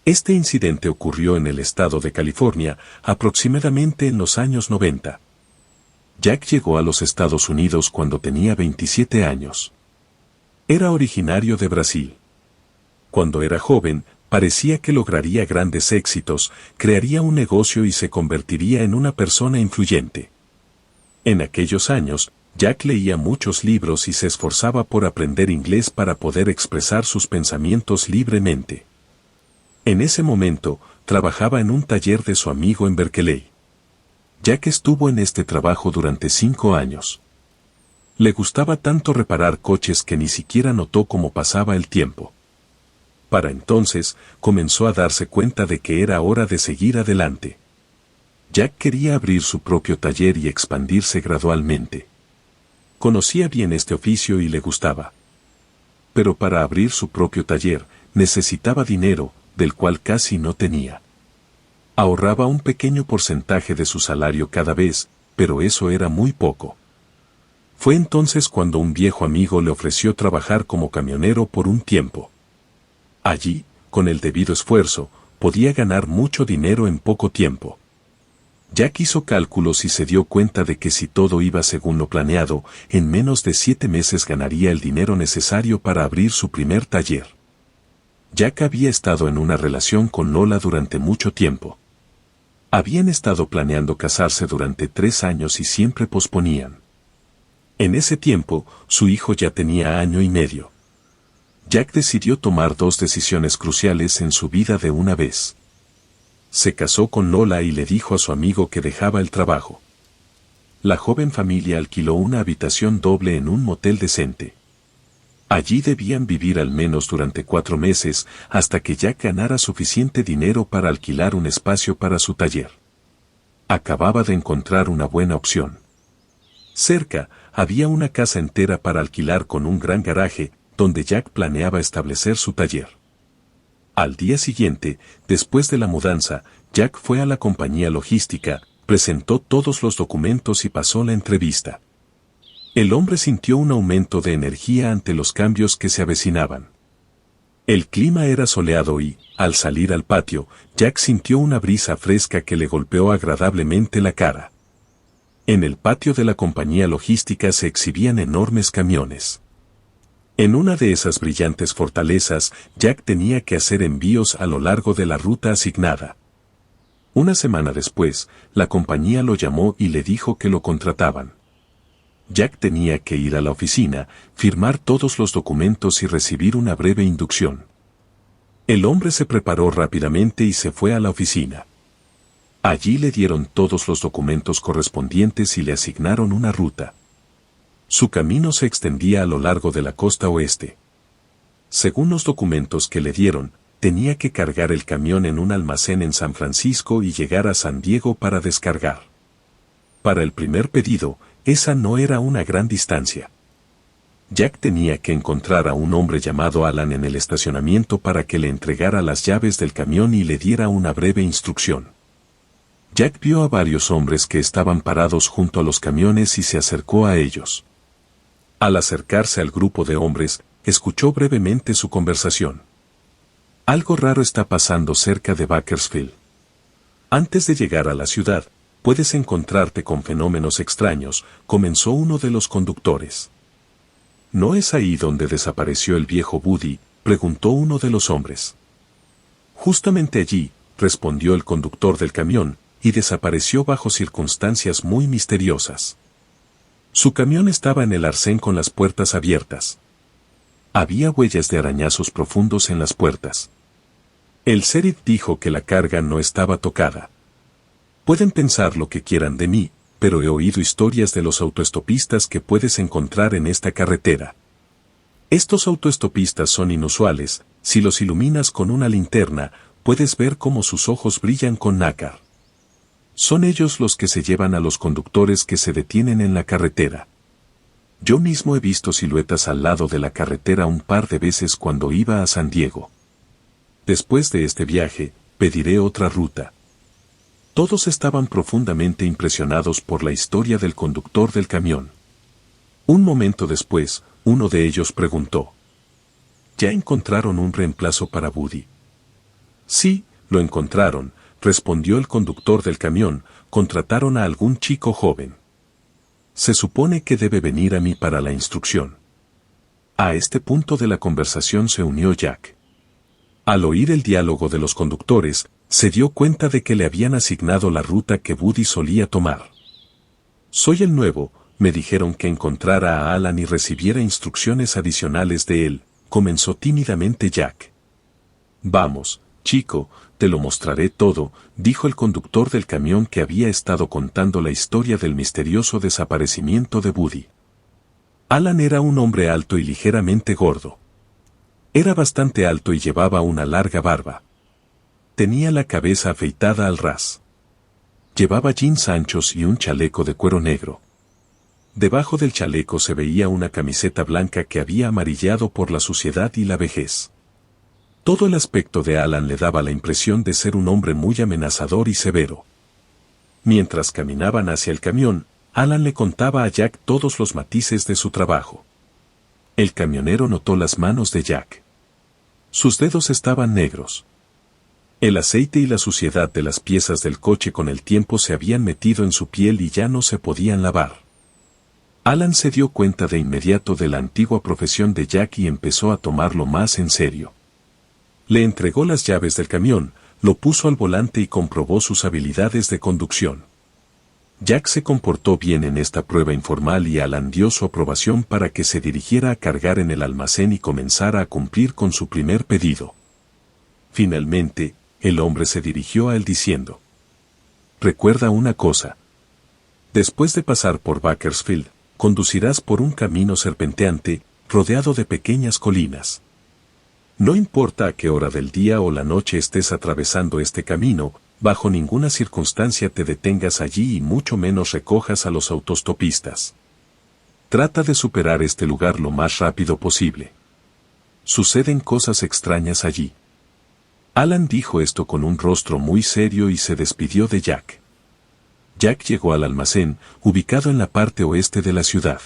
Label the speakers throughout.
Speaker 1: Este incidente ocurrió en el estado de California, aproximadamente en los años 90. Jack llegó a los Estados Unidos cuando tenía 27 años. Era originario de Brasil. Cuando era joven, parecía que lograría grandes éxitos, crearía un negocio y se convertiría en una persona influyente. En aquellos años, Jack leía muchos libros y se esforzaba por aprender inglés para poder expresar sus pensamientos libremente. En ese momento, trabajaba en un taller de su amigo en Berkeley. Jack estuvo en este trabajo durante 5 años. Le gustaba tanto reparar coches que ni siquiera notó cómo pasaba el tiempo. Para entonces, comenzó a darse cuenta de que era hora de seguir adelante. Jack quería abrir su propio taller y expandirse gradualmente. Conocía bien este oficio y le gustaba. Pero para abrir su propio taller, necesitaba dinero, del cual casi no tenía. Ahorraba un pequeño porcentaje de su salario cada vez, pero eso era muy poco. Fue entonces cuando un viejo amigo le ofreció trabajar como camionero por un tiempo. Allí, con el debido esfuerzo, podía ganar mucho dinero en poco tiempo. Jack hizo cálculos y se dio cuenta de que si todo iba según lo planeado, en menos de 7 meses ganaría el dinero necesario para abrir su primer taller. Jack había estado en una relación con Lola durante mucho tiempo. Habían estado planeando casarse durante 3 años y siempre posponían. En ese tiempo, su hijo ya tenía 1 año y medio. Jack decidió tomar 2 decisiones cruciales en su vida de una vez. Se casó con Lola y le dijo a su amigo que dejaba el trabajo. La joven familia alquiló una habitación doble en un motel decente. Allí debían vivir al menos durante 4 meses hasta que Jack ganara suficiente dinero para alquilar un espacio para su taller. Acababa de encontrar una buena opción. Cerca, había una casa entera para alquilar con un gran garaje, donde Jack planeaba establecer su taller. Al día siguiente, después de la mudanza, Jack fue a la compañía logística, presentó todos los documentos y pasó la entrevista. El hombre sintió un aumento de energía ante los cambios que se avecinaban. El clima era soleado y, al salir al patio, Jack sintió una brisa fresca que le golpeó agradablemente la cara. En el patio de la compañía logística se exhibían enormes camiones. En una de esas brillantes fortalezas, Jack tenía que hacer envíos a lo largo de la ruta asignada. Una semana después, la compañía lo llamó y le dijo que lo contrataban. Jack tenía que ir a la oficina, firmar todos los documentos y recibir una breve inducción. El hombre se preparó rápidamente y se fue a la oficina. Allí le dieron todos los documentos correspondientes y le asignaron una ruta. Su camino se extendía a lo largo de la costa oeste. Según los documentos que le dieron, tenía que cargar el camión en un almacén en San Francisco y llegar a San Diego para descargar. Para el primer pedido, esa no era una gran distancia. Jack tenía que encontrar a un hombre llamado Alan en el estacionamiento para que le entregara las llaves del camión y le diera una breve instrucción. Jack vio a varios hombres que estaban parados junto a los camiones y se acercó a ellos. Al acercarse al grupo de hombres, escuchó brevemente su conversación. Algo raro está pasando cerca de Bakersfield. Antes de llegar a la ciudad, puedes encontrarte con fenómenos extraños, comenzó uno de los conductores. ¿No es ahí donde desapareció el viejo Buddy?, preguntó uno de los hombres. Justamente allí, respondió el conductor del camión, y desapareció bajo circunstancias muy misteriosas. Su camión estaba en el arcén con las puertas abiertas. Había huellas de arañazos profundos en las puertas. El sheriff dijo que la carga no estaba tocada. Pueden pensar lo que quieran de mí, pero he oído historias de los autoestopistas que puedes encontrar en esta carretera. Estos autoestopistas son inusuales, si los iluminas con una linterna, puedes ver cómo sus ojos brillan con nácar. Son ellos los que se llevan a los conductores que se detienen en la carretera. Yo mismo he visto siluetas al lado de la carretera un par de veces cuando iba a San Diego. Después de este viaje, pediré otra ruta. Todos estaban profundamente impresionados por la historia del conductor del camión. Un momento después, uno de ellos preguntó: ¿Ya encontraron un reemplazo para Buddy? Sí, lo encontraron, respondió el conductor del camión, contrataron a algún chico joven. Se supone que debe venir a mí para la instrucción. A este punto de la conversación se unió Jack. Al oír el diálogo de los conductores, se dio cuenta de que le habían asignado la ruta que Woody solía tomar. Soy el nuevo, me dijeron que encontrara a Alan y recibiera instrucciones adicionales de él, comenzó tímidamente Jack. Vamos, chico, te lo mostraré todo, dijo el conductor del camión que había estado contando la historia del misterioso desaparecimiento de Woody. Alan era un hombre alto y ligeramente gordo. Era bastante alto y llevaba una larga barba. Tenía la cabeza afeitada al ras. Llevaba jeans anchos y un chaleco de cuero negro. Debajo del chaleco se veía una camiseta blanca que había amarillado por la suciedad y la vejez. Todo el aspecto de Alan le daba la impresión de ser un hombre muy amenazador y severo. Mientras caminaban hacia el camión, Alan le contaba a Jack todos los matices de su trabajo. El camionero notó las manos de Jack. Sus dedos estaban negros. El aceite y la suciedad de las piezas del coche con el tiempo se habían metido en su piel y ya no se podían lavar. Alan se dio cuenta de inmediato de la antigua profesión de Jack y empezó a tomarlo más en serio. Le entregó las llaves del camión, lo puso al volante y comprobó sus habilidades de conducción. Jack se comportó bien en esta prueba informal y Alan dio su aprobación para que se dirigiera a cargar en el almacén y comenzara a cumplir con su primer pedido. Finalmente, el hombre se dirigió a él diciendo: «Recuerda una cosa. Después de pasar por Bakersfield, conducirás por un camino serpenteante, rodeado de pequeñas colinas. No importa a qué hora del día o la noche estés atravesando este camino, bajo ninguna circunstancia te detengas allí y mucho menos recojas a los autostopistas. Trata de superar este lugar lo más rápido posible. Suceden cosas extrañas allí». Alan dijo esto con un rostro muy serio y se despidió de Jack. Jack llegó al almacén, ubicado en la parte oeste de la ciudad.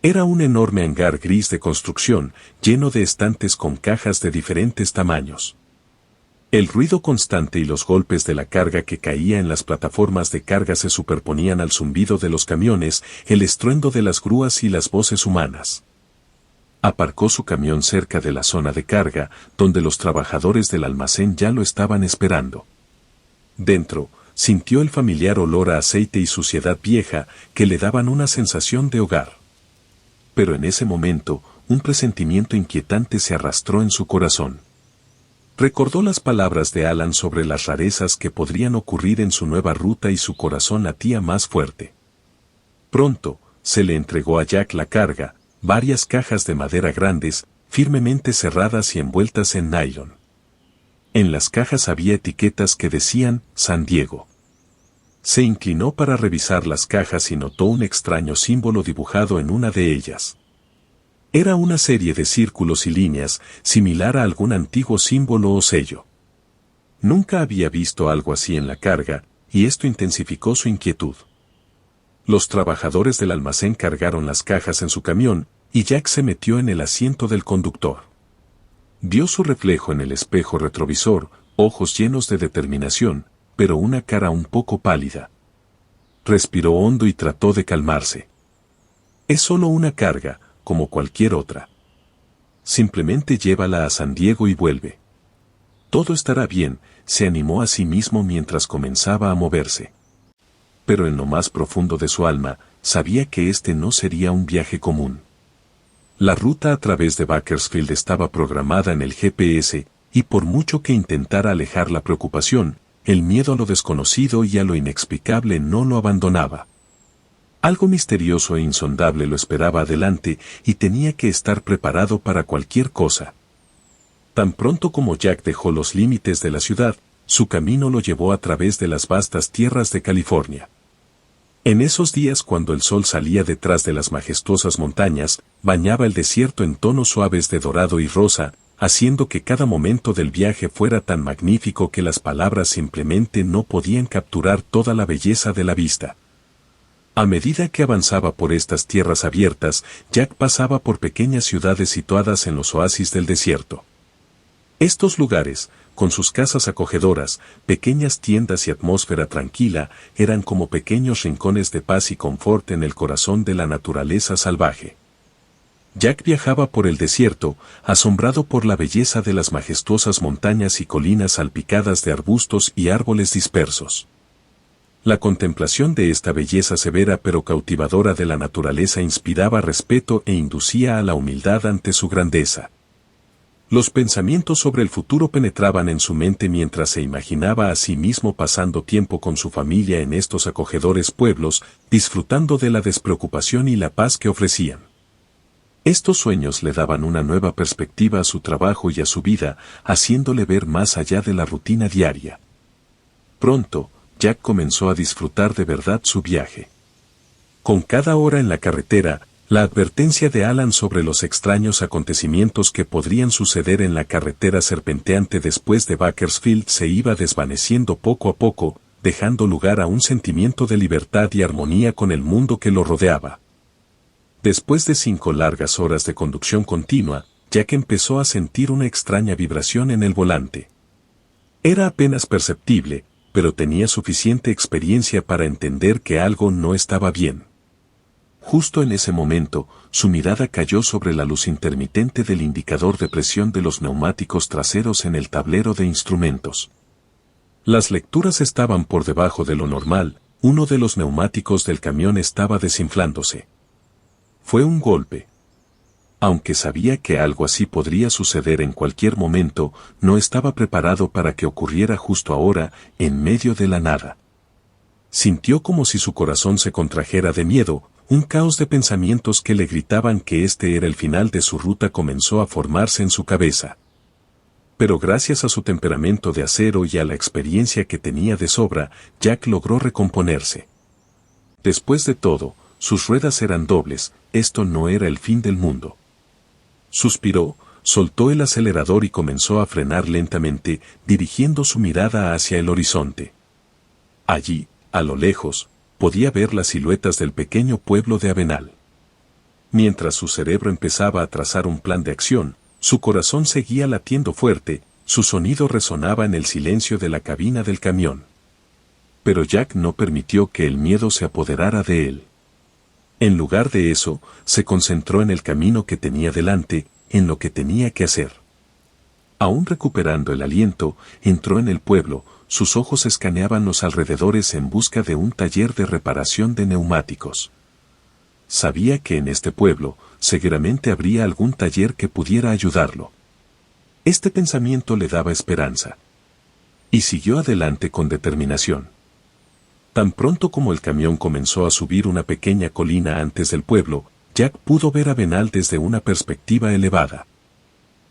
Speaker 1: Era un enorme hangar gris de construcción, lleno de estantes con cajas de diferentes tamaños. El ruido constante y los golpes de la carga que caía en las plataformas de carga se superponían al zumbido de los camiones, el estruendo de las grúas y las voces humanas. Aparcó su camión cerca de la zona de carga, donde los trabajadores del almacén ya lo estaban esperando. Dentro, sintió el familiar olor a aceite y suciedad vieja que le daban una sensación de hogar. Pero en ese momento, un presentimiento inquietante se arrastró en su corazón. Recordó las palabras de Alan sobre las rarezas que podrían ocurrir en su nueva ruta y su corazón latía más fuerte. Pronto, se le entregó a Jack la carga, varias cajas de madera grandes, firmemente cerradas y envueltas en nylon. En las cajas había etiquetas que decían San Diego. Se inclinó para revisar las cajas y notó un extraño símbolo dibujado en una de ellas. Era una serie de círculos y líneas, similar a algún antiguo símbolo o sello. Nunca había visto algo así en la carga, y esto intensificó su inquietud. Los trabajadores del almacén cargaron las cajas en su camión, y Jack se metió en el asiento del conductor. Vio su reflejo en el espejo retrovisor, ojos llenos de determinación, pero una cara un poco pálida. Respiró hondo y trató de calmarse. Es solo una carga, como cualquier otra. Simplemente llévala a San Diego y vuelve. Todo estará bien, se animó a sí mismo mientras comenzaba a moverse. Pero en lo más profundo de su alma, sabía que este no sería un viaje común. La ruta a través de Bakersfield estaba programada en el GPS, y por mucho que intentara alejar la preocupación, el miedo a lo desconocido y a lo inexplicable no lo abandonaba. Algo misterioso e insondable lo esperaba adelante y tenía que estar preparado para cualquier cosa. Tan pronto como Jack dejó los límites de la ciudad, su camino lo llevó a través de las vastas tierras de California. En esos días cuando el sol salía detrás de las majestuosas montañas, bañaba el desierto en tonos suaves de dorado y rosa, haciendo que cada momento del viaje fuera tan magnífico que las palabras simplemente no podían capturar toda la belleza de la vista. A medida que avanzaba por estas tierras abiertas, Jack pasaba por pequeñas ciudades situadas en los oasis del desierto. Estos lugares, con sus casas acogedoras, pequeñas tiendas y atmósfera tranquila, eran como pequeños rincones de paz y confort en el corazón de la naturaleza salvaje. Jack viajaba por el desierto, asombrado por la belleza de las majestuosas montañas y colinas salpicadas de arbustos y árboles dispersos. La contemplación de esta belleza severa pero cautivadora de la naturaleza inspiraba respeto e inducía a la humildad ante su grandeza. Los pensamientos sobre el futuro penetraban en su mente mientras se imaginaba a sí mismo pasando tiempo con su familia en estos acogedores pueblos, disfrutando de la despreocupación y la paz que ofrecían. Estos sueños le daban una nueva perspectiva a su trabajo y a su vida, haciéndole ver más allá de la rutina diaria. Pronto, Jack comenzó a disfrutar de verdad su viaje. Con cada hora en la carretera, la advertencia de Alan sobre los extraños acontecimientos que podrían suceder en la carretera serpenteante después de Bakersfield se iba desvaneciendo poco a poco, dejando lugar a un sentimiento de libertad y armonía con el mundo que lo rodeaba. Después de 5 largas horas de conducción continua, Jack empezó a sentir una extraña vibración en el volante. Era apenas perceptible, pero tenía suficiente experiencia para entender que algo no estaba bien. Justo en ese momento, su mirada cayó sobre la luz intermitente del indicador de presión de los neumáticos traseros en el tablero de instrumentos. Las lecturas estaban por debajo de lo normal, uno de los neumáticos del camión estaba desinflándose. Fue un golpe. Aunque sabía que algo así podría suceder en cualquier momento, no estaba preparado para que ocurriera justo ahora, en medio de la nada. Sintió como si su corazón se contrajera de miedo, un caos de pensamientos que le gritaban que este era el final de su ruta comenzó a formarse en su cabeza. Pero gracias a su temperamento de acero y a la experiencia que tenía de sobra, Jack logró recomponerse. Después de todo, sus ruedas eran dobles, esto no era el fin del mundo. Suspiró, soltó el acelerador y comenzó a frenar lentamente, dirigiendo su mirada hacia el horizonte. Allí, a lo lejos, podía ver las siluetas del pequeño pueblo de Avenal. Mientras su cerebro empezaba a trazar un plan de acción, su corazón seguía latiendo fuerte, su sonido resonaba en el silencio de la cabina del camión. Pero Jack no permitió que el miedo se apoderara de él. En lugar de eso, se concentró en el camino que tenía delante, en lo que tenía que hacer. Aún recuperando el aliento, entró en el pueblo, sus ojos escaneaban los alrededores en busca de un taller de reparación de neumáticos. Sabía que en este pueblo, seguramente habría algún taller que pudiera ayudarlo. Este pensamiento le daba esperanza. Y siguió adelante con determinación. Tan pronto como el camión comenzó a subir una pequeña colina antes del pueblo, Jack pudo ver Avenal desde una perspectiva elevada.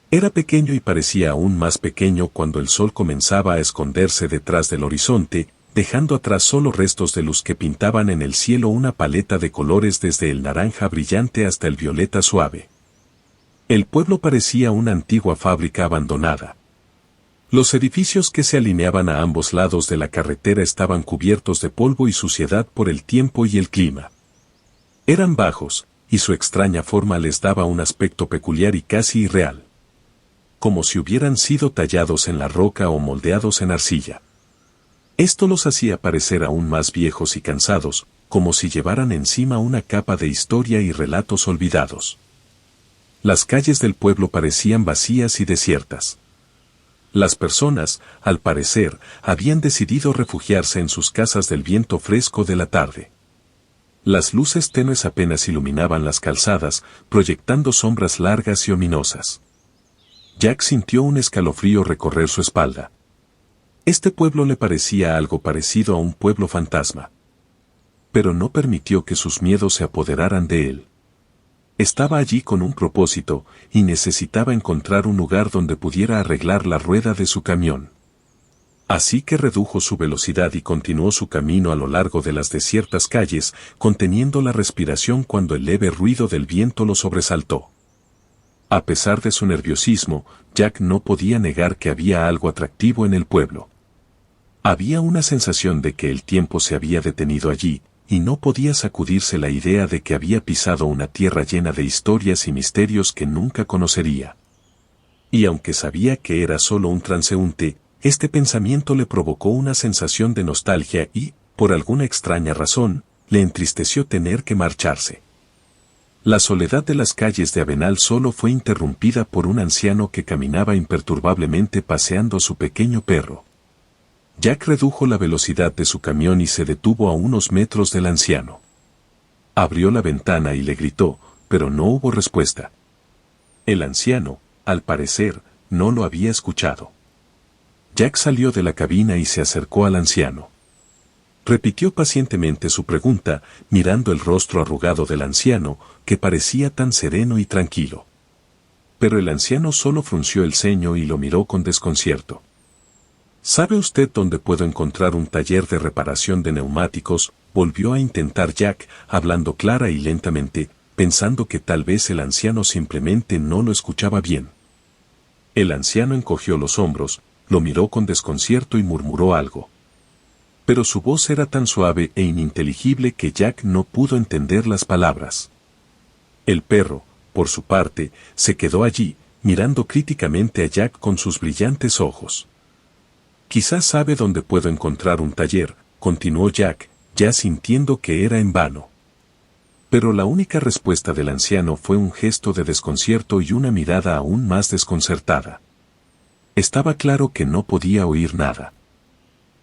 Speaker 1: Era pequeño y parecía aún más pequeño cuando el sol comenzaba a esconderse detrás del horizonte, dejando atrás solo restos de luz que pintaban en el cielo una paleta de colores desde el naranja brillante hasta el violeta suave. El pueblo parecía una antigua fábrica abandonada. Los edificios que se alineaban a ambos lados de la carretera estaban cubiertos de polvo y suciedad por el tiempo y el clima. Eran bajos, y su extraña forma les daba un aspecto peculiar y casi irreal. Como si hubieran sido tallados en la roca o moldeados en arcilla. Esto los hacía parecer aún más viejos y cansados, como si llevaran encima una capa de historia y relatos olvidados. Las calles del pueblo parecían vacías y desiertas. Las personas, al parecer, habían decidido refugiarse en sus casas del viento fresco de la tarde. Las luces tenues apenas iluminaban las calzadas, proyectando sombras largas y ominosas. Jack sintió un escalofrío recorrer su espalda. Este pueblo le parecía algo parecido a un pueblo fantasma. Pero no permitió que sus miedos se apoderaran de él. Estaba allí con un propósito, y necesitaba encontrar un lugar donde pudiera arreglar la rueda de su camión. Así que redujo su velocidad y continuó su camino a lo largo de las desiertas calles, conteniendo la respiración cuando el leve ruido del viento lo sobresaltó. A pesar de su nerviosismo, Jack no podía negar que había algo atractivo en el pueblo. Había una sensación de que el tiempo se había detenido allí, y no podía sacudirse la idea de que había pisado una tierra llena de historias y misterios que nunca conocería. Y aunque sabía que era solo un transeúnte, este pensamiento le provocó una sensación de nostalgia y, por alguna extraña razón, le entristeció tener que marcharse. La soledad de las calles de Avenal solo fue interrumpida por un anciano que caminaba imperturbablemente paseando a su pequeño perro. Jack redujo la velocidad de su camión y se detuvo a unos metros del anciano. Abrió la ventana y le gritó, pero no hubo respuesta. El anciano, al parecer, no lo había escuchado. Jack salió de la cabina y se acercó al anciano. Repitió pacientemente su pregunta, mirando el rostro arrugado del anciano, que parecía tan sereno y tranquilo. Pero el anciano solo frunció el ceño y lo miró con desconcierto. ¿Sabe usted dónde puedo encontrar un taller de reparación de neumáticos? Volvió a intentar Jack, hablando clara y lentamente, pensando que tal vez el anciano simplemente no lo escuchaba bien. El anciano encogió los hombros, lo miró con desconcierto y murmuró algo. Pero su voz era tan suave e ininteligible que Jack no pudo entender las palabras. El perro, por su parte, se quedó allí, mirando críticamente a Jack con sus brillantes ojos. Quizás sabe dónde puedo encontrar un taller, continuó Jack, ya sintiendo que era en vano. Pero la única respuesta del anciano fue un gesto de desconcierto y una mirada aún más desconcertada. Estaba claro que no podía oír nada.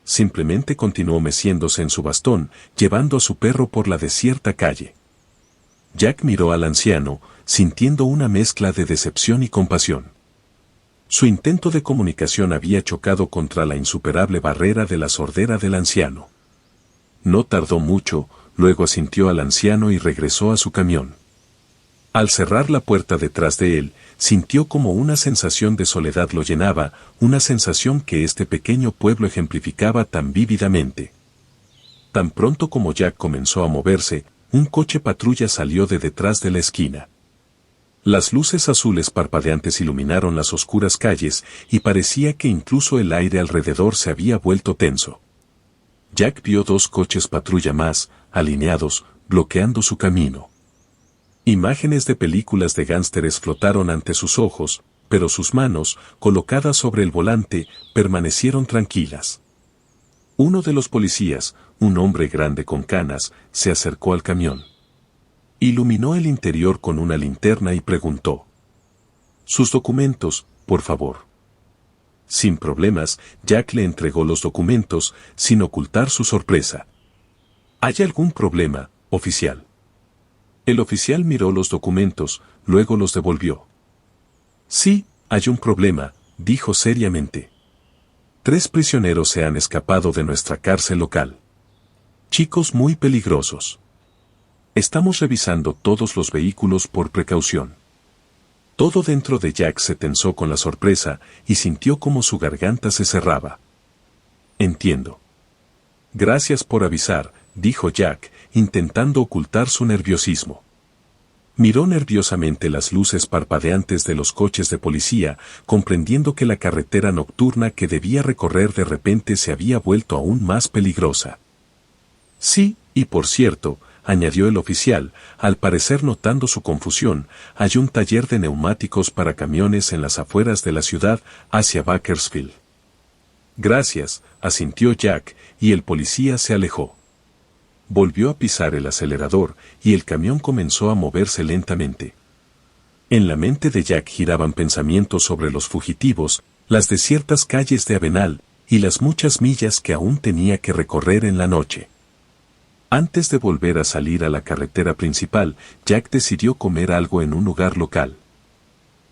Speaker 1: Simplemente continuó meciéndose en su bastón, llevando a su perro por la desierta calle. Jack miró al anciano, sintiendo una mezcla de decepción y compasión. Su intento de comunicación había chocado contra la insuperable barrera de la sordera del anciano. No tardó mucho, luego asintió al anciano y regresó a su camión. Al cerrar la puerta detrás de él, sintió como una sensación de soledad lo llenaba, una sensación que este pequeño pueblo ejemplificaba tan vívidamente. Tan pronto como Jack comenzó a moverse, un coche patrulla salió de detrás de la esquina. Las luces azules parpadeantes iluminaron las oscuras calles y parecía que incluso el aire alrededor se había vuelto tenso. Jack vio 2 coches patrulla más, alineados, bloqueando su camino. Imágenes de películas de gángsteres flotaron ante sus ojos, pero sus manos, colocadas sobre el volante, permanecieron tranquilas. Uno de los policías, un hombre grande con canas, se acercó al camión. Iluminó el interior con una linterna y preguntó: «Sus documentos, por favor». Sin problemas, Jack le entregó los documentos, sin ocultar su sorpresa. «¿Hay algún problema, oficial?». El oficial miró los documentos, luego los devolvió. «Sí, hay un problema», dijo seriamente. 3 prisioneros se han escapado de nuestra cárcel local. Chicos muy peligrosos. Estamos revisando todos los vehículos por precaución». Todo dentro de Jack se tensó con la sorpresa y sintió como su garganta se cerraba. «Entiendo». «Gracias por avisar», dijo Jack, intentando ocultar su nerviosismo. Miró nerviosamente las luces parpadeantes de los coches de policía, comprendiendo que la carretera nocturna que debía recorrer de repente se había vuelto aún más peligrosa. «Sí, y por cierto», añadió el oficial, al parecer notando su confusión, «hay un taller de neumáticos para camiones en las afueras de la ciudad, hacia Bakersfield». «Gracias», asintió Jack, y el policía se alejó. Volvió a pisar el acelerador, y el camión comenzó a moverse lentamente. En la mente de Jack giraban pensamientos sobre los fugitivos, las desiertas calles de Avenal, y las muchas millas que aún tenía que recorrer en la noche. Antes de volver a salir a la carretera principal, Jack decidió comer algo en un lugar local.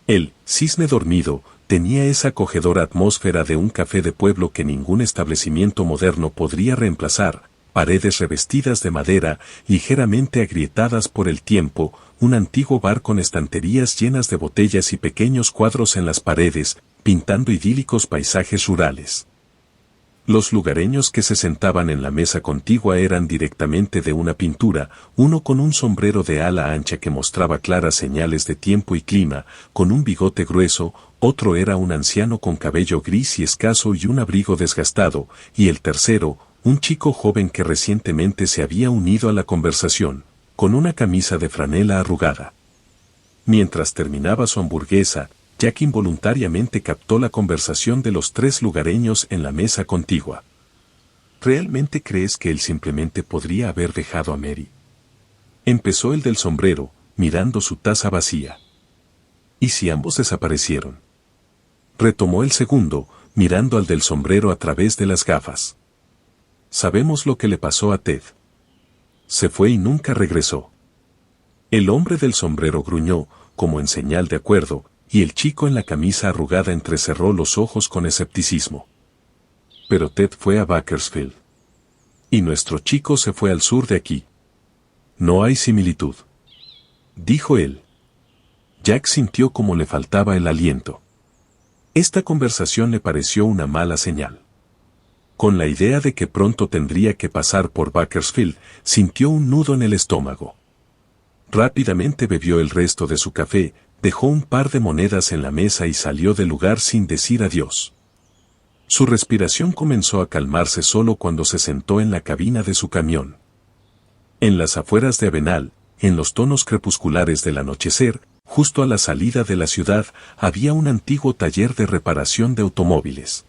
Speaker 1: El Cisne Dormido tenía esa acogedora atmósfera de un café de pueblo que ningún establecimiento moderno podría reemplazar: paredes revestidas de madera, ligeramente agrietadas por el tiempo, un antiguo bar con estanterías llenas de botellas y pequeños cuadros en las paredes, pintando idílicos paisajes rurales. Los lugareños que se sentaban en la mesa contigua eran directamente de una pintura, uno con un sombrero de ala ancha que mostraba claras señales de tiempo y clima, con un bigote grueso, otro era un anciano con cabello gris y escaso y un abrigo desgastado, y el tercero, un chico joven que recientemente se había unido a la conversación, con una camisa de franela arrugada. Mientras terminaba su hamburguesa, Jack involuntariamente captó la conversación de los tres lugareños en la mesa contigua. ¿Realmente crees que él simplemente podría haber dejado a Mary? Empezó el del sombrero, mirando su taza vacía. ¿Y si ambos desaparecieron? Retomó el segundo, mirando al del sombrero a través de las gafas. Sabemos lo que le pasó a Ted. Se fue y nunca regresó. El hombre del sombrero gruñó, como en señal de acuerdo, y el chico en la camisa arrugada entrecerró los ojos con escepticismo. Pero Ted fue a Bakersfield. Y nuestro chico se fue al sur de aquí. No hay similitud, dijo él. Jack sintió como le faltaba el aliento. Esta conversación le pareció una mala señal. Con la idea de que pronto tendría que pasar por Bakersfield, sintió un nudo en el estómago. Rápidamente bebió el resto de su café, dejó un par de monedas en la mesa y salió del lugar sin decir adiós. Su respiración comenzó a calmarse solo cuando se sentó en la cabina de su camión. En las afueras de Avenal, en los tonos crepusculares del anochecer, justo a la salida de la ciudad, había un antiguo taller de reparación de automóviles.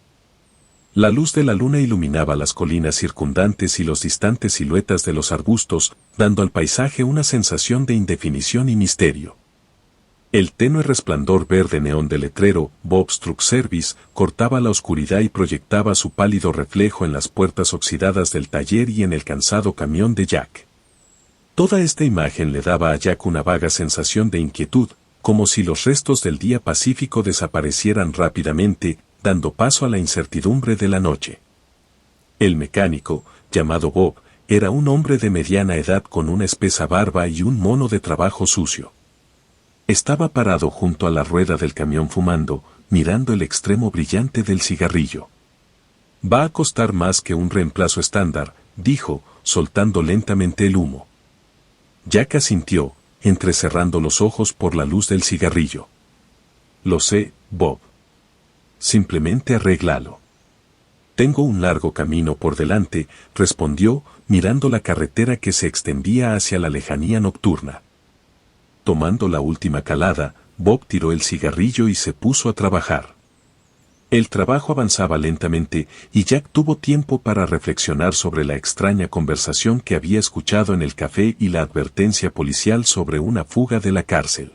Speaker 1: La luz de la luna iluminaba las colinas circundantes y los distantes siluetas de los arbustos, dando al paisaje una sensación de indefinición y misterio. El tenue resplandor verde neón del letrero Bob's Truck Service cortaba la oscuridad y proyectaba su pálido reflejo en las puertas oxidadas del taller y en el cansado camión de Jack. Toda esta imagen le daba a Jack una vaga sensación de inquietud, como si los restos del día pacífico desaparecieran rápidamente, dando paso a la incertidumbre de la noche. El mecánico, llamado Bob, era un hombre de mediana edad con una espesa barba y un mono de trabajo sucio. Estaba parado junto a la rueda del camión fumando, mirando el extremo brillante del cigarrillo. Va a costar más que un reemplazo estándar, dijo, soltando lentamente el humo. Jack asintió, entrecerrando los ojos por la luz del cigarrillo. Lo sé, Bob. Simplemente arréglalo. Tengo un largo camino por delante, respondió, mirando la carretera que se extendía hacia la lejanía nocturna. Tomando la última calada, Bob tiró el cigarrillo y se puso a trabajar. El trabajo avanzaba lentamente y Jack tuvo tiempo para reflexionar sobre la extraña conversación que había escuchado en el café y la advertencia policial sobre una fuga de la cárcel.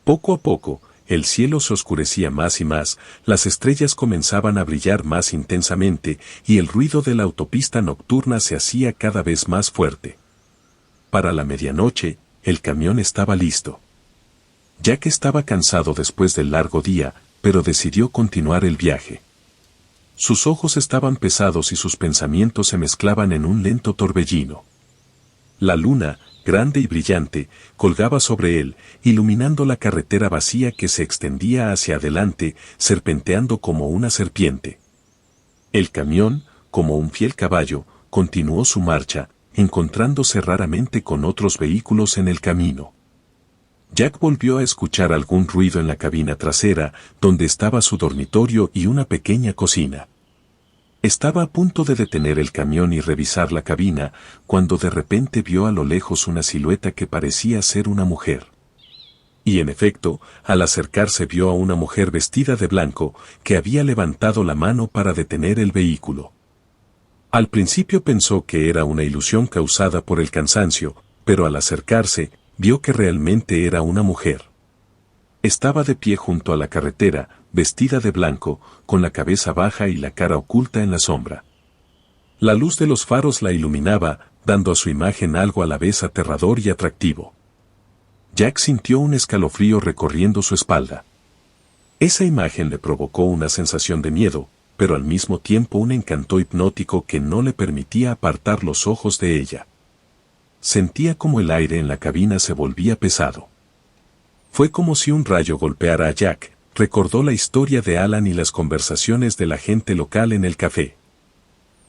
Speaker 1: Poco a poco, el cielo se oscurecía más y más, las estrellas comenzaban a brillar más intensamente y el ruido de la autopista nocturna se hacía cada vez más fuerte. Para la medianoche, el camión estaba listo. Jack estaba cansado después del largo día, pero decidió continuar el viaje. Sus ojos estaban pesados y sus pensamientos se mezclaban en un lento torbellino. La luna, grande y brillante, colgaba sobre él, iluminando la carretera vacía que se extendía hacia adelante, serpenteando como una serpiente. El camión, como un fiel caballo, continuó su marcha, encontrándose raramente con otros vehículos en el camino. Jack volvió a escuchar algún ruido en la cabina trasera, donde estaba su dormitorio y una pequeña cocina. Estaba a punto de detener el camión y revisar la cabina, cuando de repente vio a lo lejos una silueta que parecía ser una mujer. Y en efecto, al acercarse vio a una mujer vestida de blanco, que había levantado la mano para detener el vehículo. Al principio pensó que era una ilusión causada por el cansancio, pero al acercarse, vio que realmente era una mujer. Estaba de pie junto a la carretera, vestida de blanco, con la cabeza baja y la cara oculta en la sombra. La luz de los faros la iluminaba, dando a su imagen algo a la vez aterrador y atractivo. Jack sintió un escalofrío recorriendo su espalda. Esa imagen le provocó una sensación de miedo, pero al mismo tiempo un encanto hipnótico que no le permitía apartar los ojos de ella. Sentía como el aire en la cabina se volvía pesado. Fue como si un rayo golpeara a Jack, recordó la historia de Alan y las conversaciones de la gente local en el café.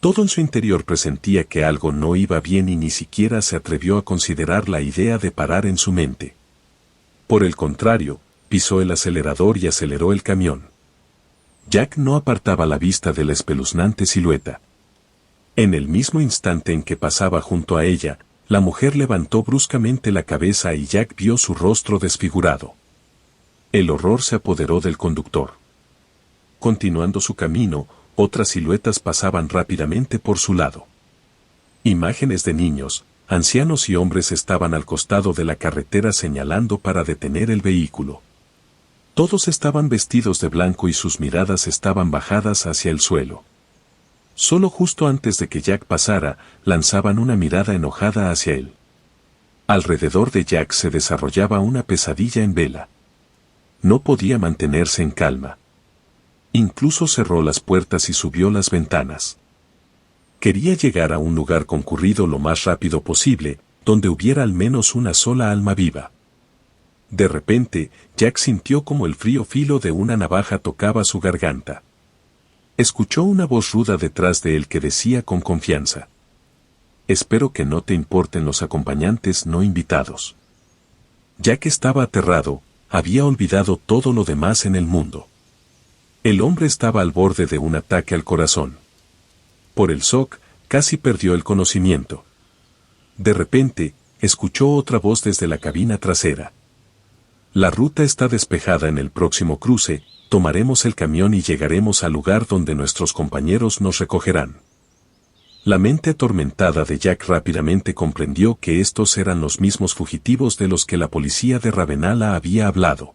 Speaker 1: Todo en su interior presentía que algo no iba bien y ni siquiera se atrevió a considerar la idea de parar en su mente. Por el contrario, pisó el acelerador y aceleró el camión. Jack no apartaba la vista de la espeluznante silueta. En el mismo instante en que pasaba junto a ella, la mujer levantó bruscamente la cabeza y Jack vio su rostro desfigurado. El horror se apoderó del conductor. Continuando su camino, otras siluetas pasaban rápidamente por su lado. Imágenes de niños, ancianos y hombres estaban al costado de la carretera señalando para detener el vehículo. Todos estaban vestidos de blanco y sus miradas estaban bajadas hacia el suelo. Solo justo antes de que Jack pasara, lanzaban una mirada enojada hacia él. Alrededor de Jack se desarrollaba una pesadilla en vela. No podía mantenerse en calma. Incluso cerró las puertas y subió las ventanas. Quería llegar a un lugar concurrido lo más rápido posible, donde hubiera al menos una sola alma viva. De repente, Jack sintió como el frío filo de una navaja tocaba su garganta. Escuchó una voz ruda detrás de él que decía con confianza: «Espero que no te importen los acompañantes no invitados». Jack estaba aterrado, había olvidado todo lo demás en el mundo. El hombre estaba al borde de un ataque al corazón. Por el shock, casi perdió el conocimiento. De repente, escuchó otra voz desde la cabina trasera. «La ruta está despejada en el próximo cruce, tomaremos el camión y llegaremos al lugar donde nuestros compañeros nos recogerán». La mente atormentada de Jack rápidamente comprendió que estos eran los mismos fugitivos de los que la policía de Ravenala había hablado.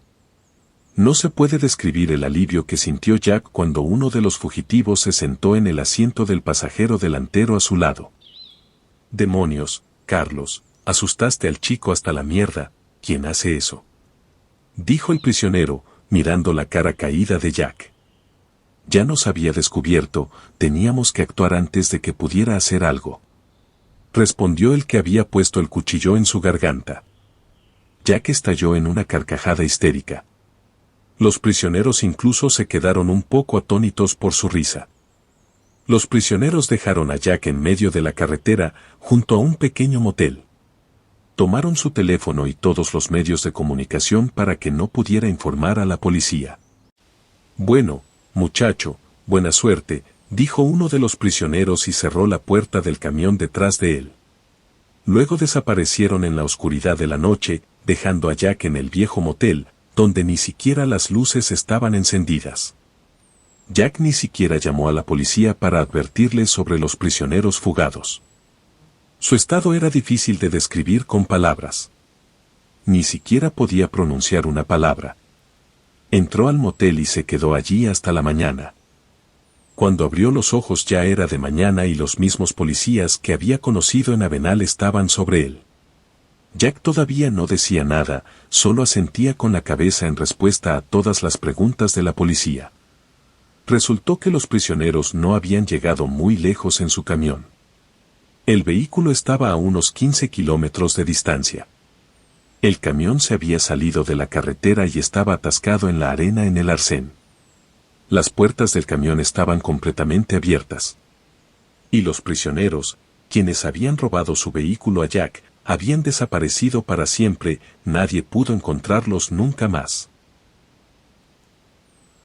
Speaker 1: No se puede describir el alivio que sintió Jack cuando uno de los fugitivos se sentó en el asiento del pasajero delantero a su lado. «Demonios, Carlos, asustaste al chico hasta la mierda, ¿quién hace eso?», dijo el prisionero, mirando la cara caída de Jack. «Ya nos había descubierto, teníamos que actuar antes de que pudiera hacer algo», respondió el que había puesto el cuchillo en su garganta. Jack estalló en una carcajada histérica. Los prisioneros incluso se quedaron un poco atónitos por su risa. Los prisioneros dejaron a Jack en medio de la carretera, junto a un pequeño motel. Tomaron su teléfono y todos los medios de comunicación para que no pudiera informar a la policía. «Bueno, muchacho, buena suerte», dijo uno de los prisioneros y cerró la puerta del camión detrás de él. Luego desaparecieron en la oscuridad de la noche, dejando a Jack en el viejo motel, donde ni siquiera las luces estaban encendidas. Jack ni siquiera llamó a la policía para advertirles sobre los prisioneros fugados. Su estado era difícil de describir con palabras. Ni siquiera podía pronunciar una palabra. Entró al motel y se quedó allí hasta la mañana. Cuando abrió los ojos ya era de mañana y los mismos policías que había conocido en Avenal estaban sobre él. Jack todavía no decía nada, solo asentía con la cabeza en respuesta a todas las preguntas de la policía. Resultó que los prisioneros no habían llegado muy lejos en su camión. El vehículo estaba a unos 15 kilómetros de distancia. El camión se había salido de la carretera y estaba atascado en la arena en el arcén. Las puertas del camión estaban completamente abiertas. Y los prisioneros, quienes habían robado su vehículo a Jack, habían desaparecido para siempre, nadie pudo encontrarlos nunca más.